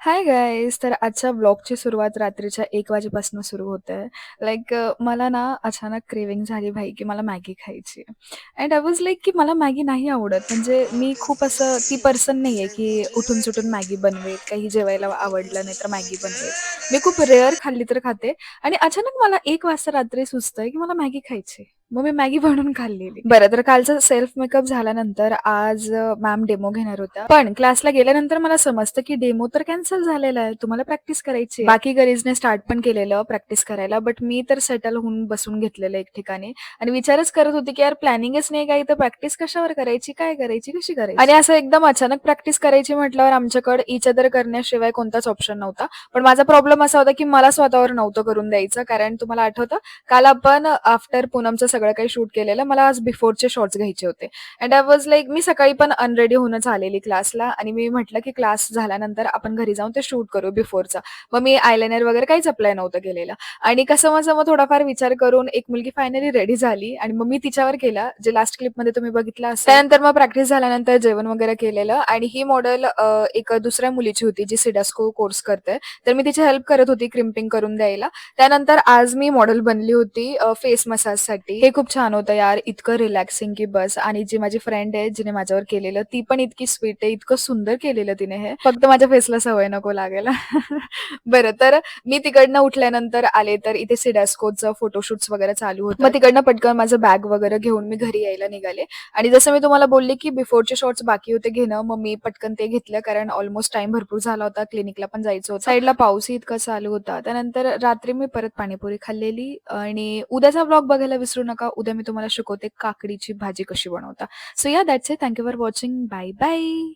Hi guys. तर आजच्या ब्लॉगची सुरुवात रात्रीच्या 1 वाजेपासून सुरू होते आहे. मला ना अचानक क्रेव्हिंग झाली भाई, की मला मॅगी खायची आहे. अँड आय वॉज लाइक की मला मॅगी नाही आवडत. म्हणजे मी खूप असं ती पर्सन नाही आहे, की उठून-सुटून मॅगी बनवेल, काही जेवायला आवडलं नाही तर मॅगी बनवेल. मी खूप रेअर खाल्ली तर खाते आणि अचानक मला 1 वाजता रात्री सुचतंय, की मला मॅगी खायची आहे. मग मी मॅगी बनवून खाल्लेली. बरं, तर कालचा सेल्फ मेकअप झाल्यानंतर आज मॅम डेमो घेणार होत्या. पण क्लासला गेल्यानंतर मला समजतं, की डेमो तर कॅन्सल झालेला आहे. तुम्हाला प्रॅक्टिस करायची आहे. बाकी गरीजने स्टार्ट पण केलेलं प्रॅक्टिस करायला. बट मी तर सेटल होऊन बसून घेतलेलं एक ठिकाणी आणि विचारच करत होते, की यार प्लॅनिंगच नाही काही, तर प्रॅक्टिस कशावर करायची? काय करायची? कशी करायची? आणि असं एकदम अचानक प्रॅक्टिस करायची म्हटल्यावर आमच्याकडे इच अदर करण्याशिवाय कोणताच ऑप्शन नव्हता. पण माझा प्रॉब्लेम असा होता, की मला स्वतःवर नव्हतं करून द्यायचं. कारण तुम्हाला आठवतं काल आपण आफ्टर पूनमचं सगळं काही शूट केलेलं. मला आज बिफोरचे शॉट्स घ्यायचे होते. And I was like me सकाळी पण अनरेडी होऊनच आलेली क्लासला आणि मी म्हटलं, की क्लास झाल्यानंतर आपण घरी जाऊन ते शूट करू बिफोरचं. मग मी आयलाइनर वगैरे काहीच अप्लाय नव्हतं केलेलं आणि कसं माझं मग थोडाफार विचार करून एक मुलगी फायनली रेडी झाली आणि मग मी तिच्यावर केला, जे लास्ट क्लिपमध्ये तुम्ही बघितलं असेल. त्यानंतर मग प्रॅक्टिस झाल्यानंतर जेवण वगैरे केलेलं आणि ही मॉडेल एक दुसऱ्या मुलीची होती, जी सिडास्को कोर्स करते. तर मी तिची हेल्प करत होती क्रिम्पिंग करून द्यायला. त्यानंतर आज मी मॉडेल बनली होती फेस मसाजसाठी. हे खूप छान होतं यार, इतकं रिलॅक्सिंग की बस. आणि जी माझी फ्रेंड आहे, जिने माझ्यावर केलेलं, ती पण इतकी स्वीट आहे, इतकं सुंदर केलेलं तिने हे. फक्त माझ्या फेसला सवय नको लागायला. बरं, तर मी तिकडनं उठल्यानंतर आले, तर इथे सिडास्कोचं फोटोशूट्स वगैरे चालू होतं. मग तिकडनं पटकन माझं बॅग वगैरे घेऊन मी घरी यायला निघाले आणि जसं मी तुम्हाला बोलले, की बिफोरचे शॉट्स बाकी होते घेणं, मग मी पटकन ते घेतलं कारण ऑलमोस्ट टाईम भरपूर झाला होता. क्लिनिकला पण जायचं होतं. साईडला पाऊसही इतका चालू होता. त्यानंतर रात्री मी परत पाणीपुरी खाल्लेली आणि उद्याचा व्लॉग बघायला विसरू नका. उद्या मी तुम्हाला शिकवते काकडीची भाजी कशी बनवता. So yeah that's it. Thank you for watching. Bye bye.